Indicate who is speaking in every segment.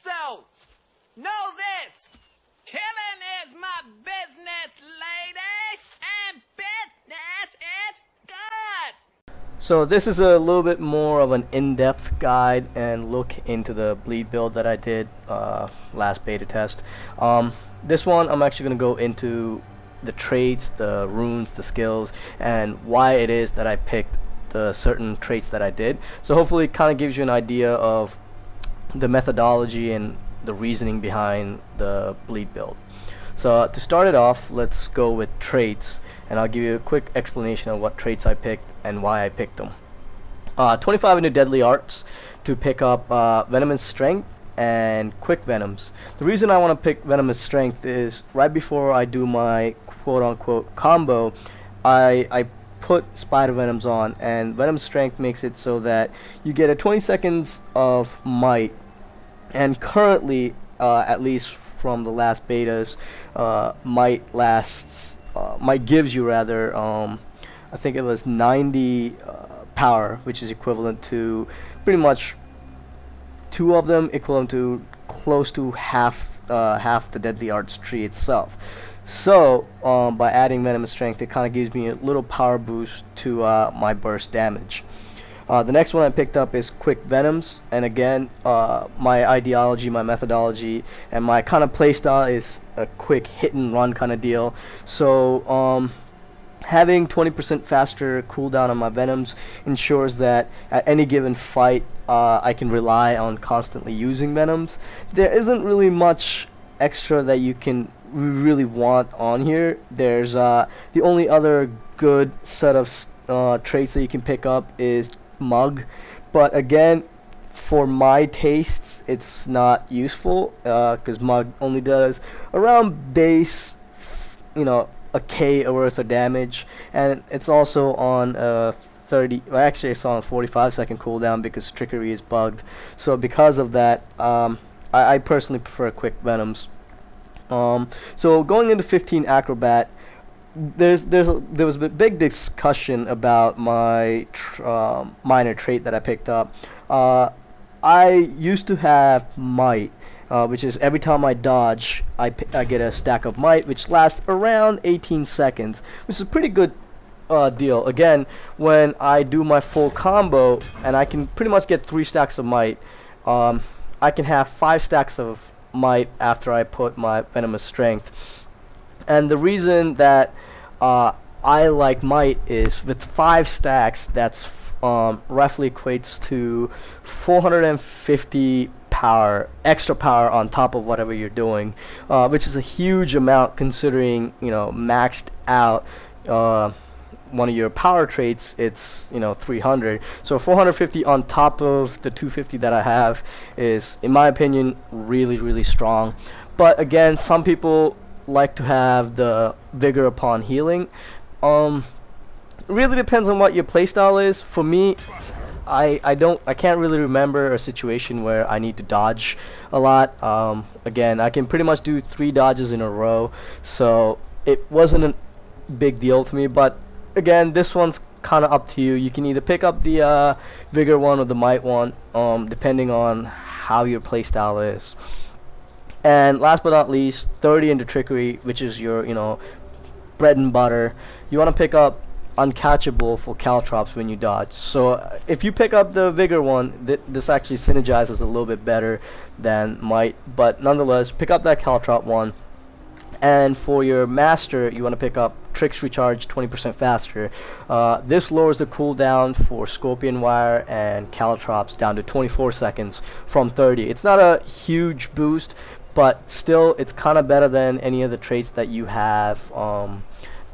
Speaker 1: So, know this. Killing is my business, ladies, and business is good.
Speaker 2: So this is a little bit more of an in-depth guide and look into the bleed build that I did last beta test. This one I'm actually going to go into the traits, the runes, the skills, and why it is that I picked the certain traits that I did. So hopefully it kind of gives you an idea of the methodology and the reasoning behind the bleed build. So to start it off, let's go with traits, and I'll give you a quick explanation of what traits I picked and why I picked them. 25 into deadly arts to pick up venomous strength and quick venoms. The reason I want to pick venomous strength is right before I do my quote-unquote combo, I put spider venoms on, and venom strength makes it so that you get a 20 seconds of might, and currently at least from the last betas, might gives you rather I think it was 90 power, which is equivalent to pretty much 2 of them, equivalent to close to half the deadly arts tree itself. So by adding venomous strength, it kind of gives me a little power boost to my burst damage. The next one I picked up is quick venoms, and again my ideology, my methodology, and my kind of playstyle is a quick hit and run kind of deal. So having 20% faster cooldown on my venoms ensures that at any given fight I can rely on constantly using venoms. There isn't really much extra that you can really want on here. There's the only other good set of traits that you can pick up is mug, but again, for my tastes, it's not useful because mug only does around base, a K worth of damage, and it's also on 30. Well, actually, it's on a 45-second cooldown because trickery is bugged. So because of that, I personally prefer quick venoms. So going into 15 acrobat, there was a big discussion about my minor trait that I picked up. I used to have might, which is every time I dodge, I get a stack of might, which lasts around 18 seconds, which is a pretty good deal. Again, when I do my full combo, and I can pretty much get 3 stacks of might, I can have 5 stacks of might after I put my venomous strength. And the reason that I like might is with 5 stacks, that's roughly equates to 450 power, extra power on top of whatever you're doing, which is a huge amount considering, maxed out one of your power traits, it's 300. So 450 on top of the 250 that I have is, in my opinion, really strong. But again, some people like to have the vigor upon healing. Really depends on what your playstyle is. For me, I can't really remember a situation where I need to dodge a lot. Again, I can pretty much do 3 dodges in a row, so it wasn't a big deal to me. But again, this one's kind of up to you. You can either pick up the vigor one or the might one, depending on how your playstyle is. And last but not least, 30 into trickery, which is your bread and butter. You want to pick up uncatchable for caltrops when you dodge. So if you pick up the vigor one, this actually synergizes a little bit better than might, but nonetheless, pick up that caltrop one. And for your master, you want to pick up tricks recharge 20% faster. This lowers the cooldown for scorpion wire and caltrops down to 24 seconds from 30. It's not a huge boost, but still it's kind of better than any of the traits that you have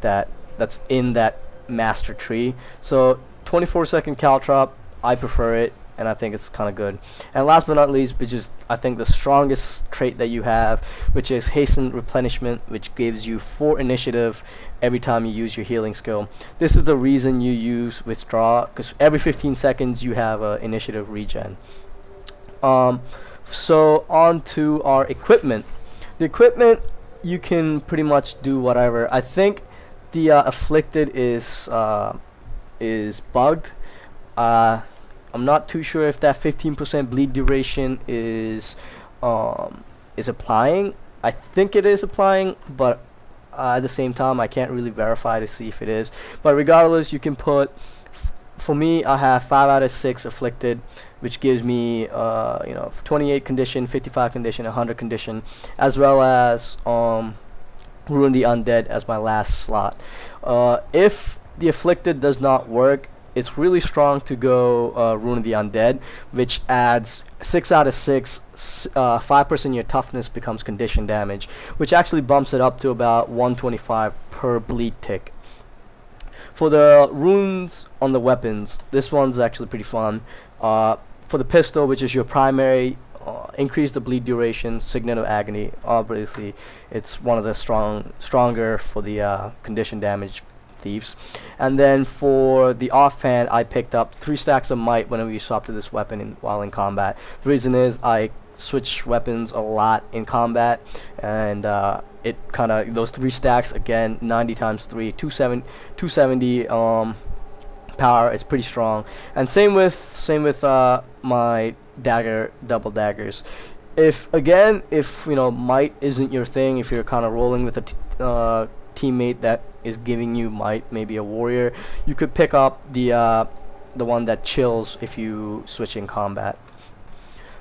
Speaker 2: that's in that master tree. So 24-second caltrop, I prefer it, and I think it's kind of good. And last but not least, which is I think the strongest trait that you have, which is hastened replenishment, which gives you 4 initiative every time you use your healing skill. This is the reason you use withdraw, because every 15 seconds you have a initiative regen. So on to our equipment. The equipment, you can pretty much do whatever. I think the afflicted is bugged. I'm not too sure if that 15% bleed duration is is applying. I think it is applying, but at the same time I can't really verify to see if it is. But regardless, you can put, for me, I have 5 out of 6 afflicted, which gives me 28 condition, 55 condition, 100 condition, as well as Ruin the Undead as my last slot. If the afflicted does not work, it's really strong to go Ruin the Undead, which adds 6 out of 6, 5% your toughness becomes condition damage, which actually bumps it up to about 125 per bleed tick. For the runes on the weapons, this one's actually pretty fun. For the pistol, which is your primary, increase the bleed duration, Signet of Agony. Obviously, it's one of the stronger for the condition damage thieves. And then for the offhand, I picked up 3 stacks of might whenever you swap to this weapon while in combat. The reason is I switch weapons a lot in combat, and it kind of, those 3 stacks, again, 90 times 3, 270 power. Is pretty strong. And same with my double daggers. If might isn't your thing, if you're kind of rolling with a teammate that is giving you might, maybe a warrior, you could pick up the one that chills if you switch in combat.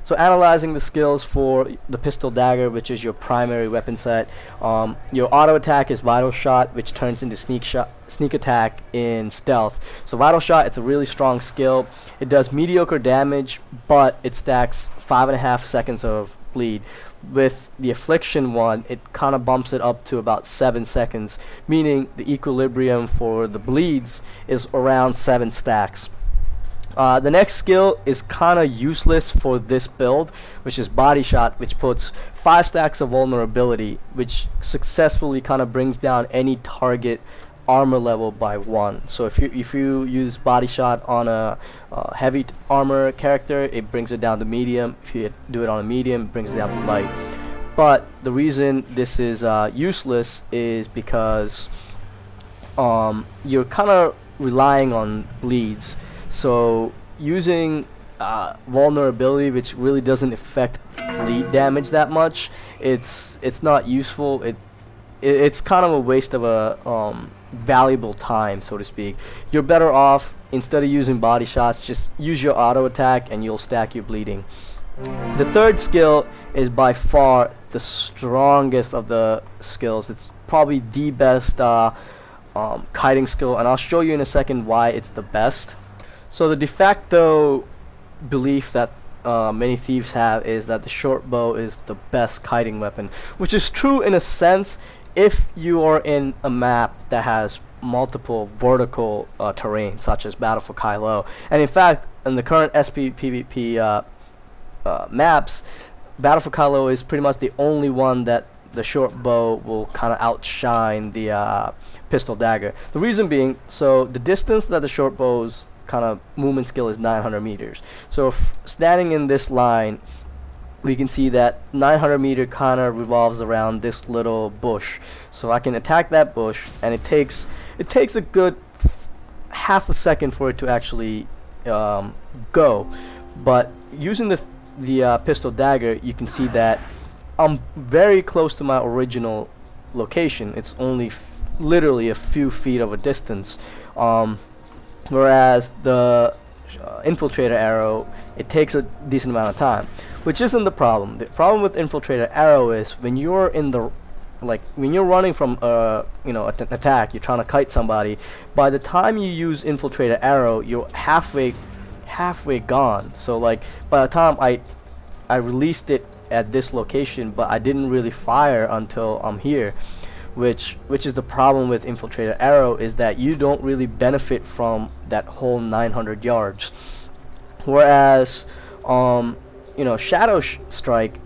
Speaker 2: So analyzing the skills for the Pistol-dagger, which is your primary weapon set, your auto attack is Vital Shot, which turns into sneak attack in stealth. So Vital Shot, it's a really strong skill. It does mediocre damage, but it stacks 5.5 seconds of bleed. With the Affliction one, it kind of bumps it up to about 7 seconds, meaning the equilibrium for the bleeds is around 7 stacks. The next skill is kind of useless for this build, which is Body Shot, which puts 5 stacks of vulnerability, which successfully kind of brings down any target armor level by 1. So if you use Body Shot on a heavy armor character, it brings it down to medium. If you do it on a medium, it brings it down to light. But the reason this is useless is because you're kind of relying on bleeds. So using vulnerability, which really doesn't affect bleed damage that much, it's not useful. It's kind of a waste of a valuable time, so to speak. You're better off, instead of using body shots, just use your auto attack and you'll stack your bleeding. The third skill is by far the strongest of the skills. It's probably the best kiting skill, and I'll show you in a second why it's the best. So the de facto belief that many thieves have is that the short bow is the best kiting weapon, which is true in a sense if you are in a map that has multiple vertical terrain, such as Battle for Kylo. And in fact, in the current SP PvP maps, Battle for Kylo is pretty much the only one that the short bow will kind of outshine the Pistol-dagger. The reason being, so the distance that the short bow's kind of movement skill is 900 meters. So if standing in this line, we can see that 900 meter kind of revolves around this little bush. So I can attack that bush, and it takes a good half a second for it to actually go. But using the Pistol-dagger, you can see that I'm very close to my original location. It's only literally a few feet of a distance. Whereas the infiltrator arrow, it takes a decent amount of time, which isn't the problem. The problem with infiltrator arrow is when you're in the when you're running from an attack, you're trying to kite somebody. By the time you use infiltrator arrow, you're halfway gone. So like by the time I released it at this location, but I didn't really fire until I'm here. Which is the problem with infiltrator arrow, is that you don't really benefit from that whole 900 yards. Whereas shadow strike,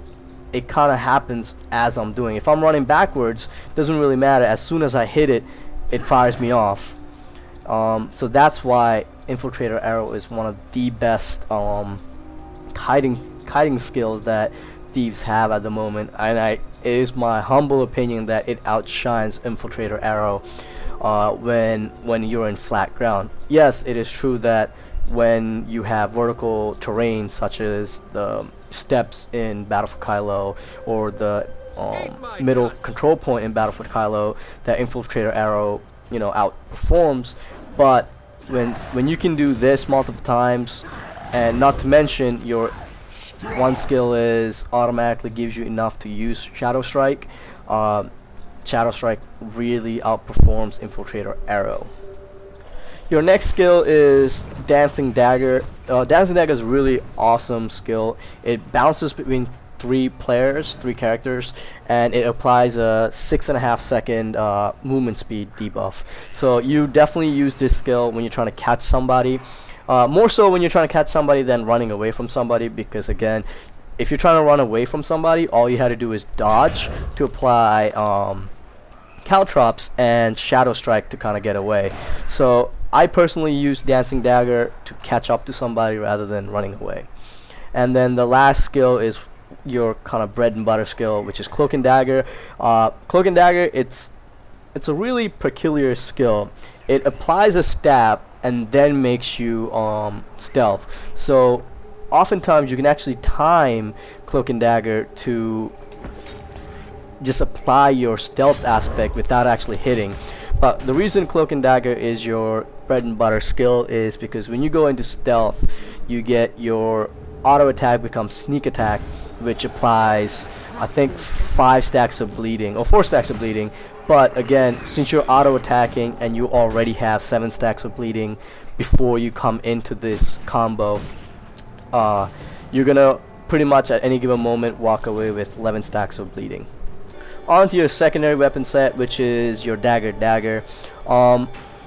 Speaker 2: it kind of happens as I'm doing. If I'm running backwards, doesn't really matter. As soon as I hit it, it fires me off. So that's why infiltrator arrow is one of the best kiting skills that thieves have at the moment, and it is my humble opinion that it outshines infiltrator arrow when you're in flat ground. Yes, it is true that when you have vertical terrain such as the steps in Battle for Kylo or the middle control point in Battle for Kylo that Infiltrator Arrow, you know, outperforms. But when you can do this multiple times, and not to mention your one skill is automatically gives you enough to use Shadow Strike, Shadow Strike really outperforms Infiltrator Arrow. Your next skill is Dancing Dagger. Dancing Dagger is a really awesome skill. It bounces between three characters, and it applies a 6.5 second movement speed debuff. So you definitely use this skill when you're trying to catch somebody. More so when you're trying to catch somebody than running away from somebody, because again, if you're trying to run away from somebody, all you had to do is dodge to apply Caltrops and Shadow Strike to kind of get away. So I personally use Dancing Dagger to catch up to somebody rather than running away. And then the last skill is your kind of bread and butter skill, which is Cloak and Dagger. Cloak and Dagger, it's a really peculiar skill. It applies a stab and then makes you stealth. So oftentimes you can actually time Cloak and Dagger to just apply your stealth aspect without actually hitting. But the reason Cloak and Dagger is your bread and butter skill is because when you go into stealth, you get your auto attack becomes sneak attack, which applies, I think, 5 stacks of bleeding or 4 stacks of bleeding. But again, since you're auto attacking and you already have 7 stacks of bleeding before you come into this combo, you're gonna pretty much at any given moment walk away with 11 stacks of bleeding. On to your secondary weapon set, which is your Dagger-dagger.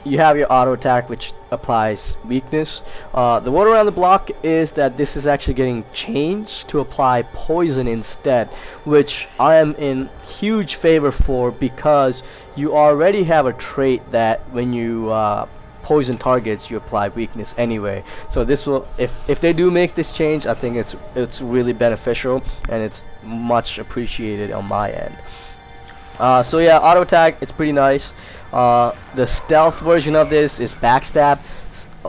Speaker 2: You have your auto attack, which applies weakness. The word around the block is that this is actually getting changed to apply poison instead, which I am in huge favor for, because you already have a trait that when you poison targets, you apply weakness anyway. So this will, if they do make this change, I think it's really beneficial and it's much appreciated on my end. So yeah, auto attack, it's pretty nice. The stealth version of this is backstab.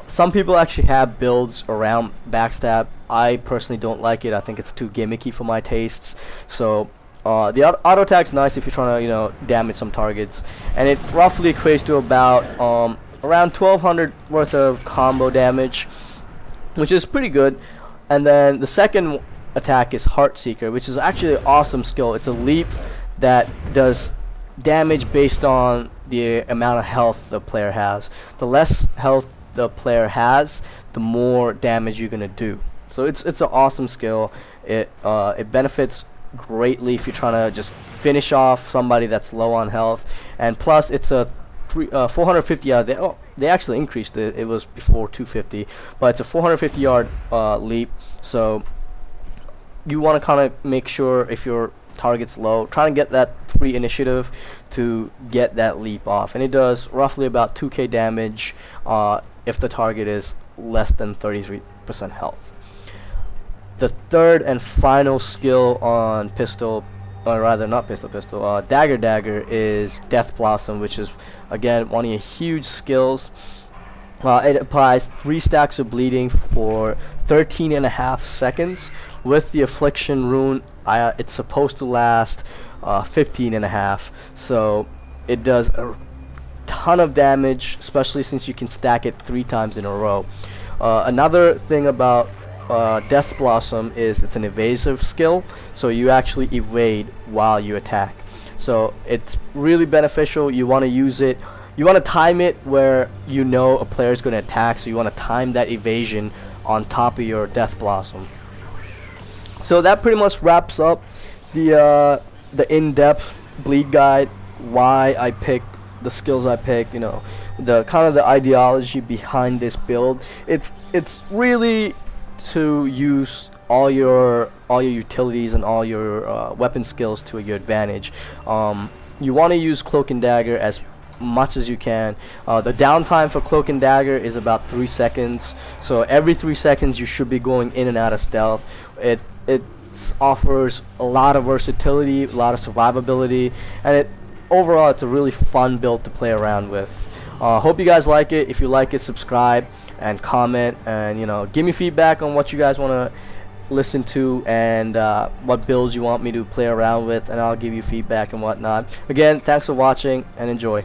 Speaker 2: Some people actually have builds around backstab. I personally don't like it. I think it's too gimmicky for my tastes. So the auto attack's nice if you're trying to, you know, damage some targets, and it roughly equates to about around 1200 worth of combo damage, which is pretty good. And then the second attack is Heartseeker, which is actually an awesome skill. It's a leap that does damage based on the amount of health the player has. The less health the player has, the more damage you're gonna do. So it's an awesome skill. It benefits greatly if you're trying to just finish off somebody that's low on health, and plus it's a 450 yard. They actually increased it. It was before 250, but it's a 450 yard leap. So you want to kind of make sure if your target's low, try and get that 3 initiative to get that leap off, and it does roughly about 2k damage if the target is less than 33% health. The third and final skill on pistol, or rather not pistol, Dagger-dagger is Death Blossom, which is again one of your huge skills. It applies 3 stacks of bleeding for 13.5 seconds. With the Affliction rune, it's supposed to last 15.5. So it does a ton of damage, especially since you can stack it 3 times in a row. Another thing about Death Blossom is it's an evasive skill, so you actually evade while you attack. So it's really beneficial. You want to use it. You want to time it where you know a player is going to attack, so you want to time that evasion on top of your Death Blossom. So that pretty much wraps up the in-depth bleed guide, why I picked the skills I picked, you know, the kind of the ideology behind this build. It's really to use all your utilities and all your weapon skills to your advantage. You want to use Cloak and Dagger as much as you can. The downtime for Cloak and Dagger is about 3 seconds, so every 3 seconds you should be going in and out of stealth. It offers a lot of versatility, a lot of survivability, and overall it's a really fun build to play around with. Hope you guys like it. If you like it, subscribe and comment, and give me feedback on what you guys want to listen to, and what builds you want me to play around with, and I'll give you feedback and whatnot. Again, thanks for watching and enjoy.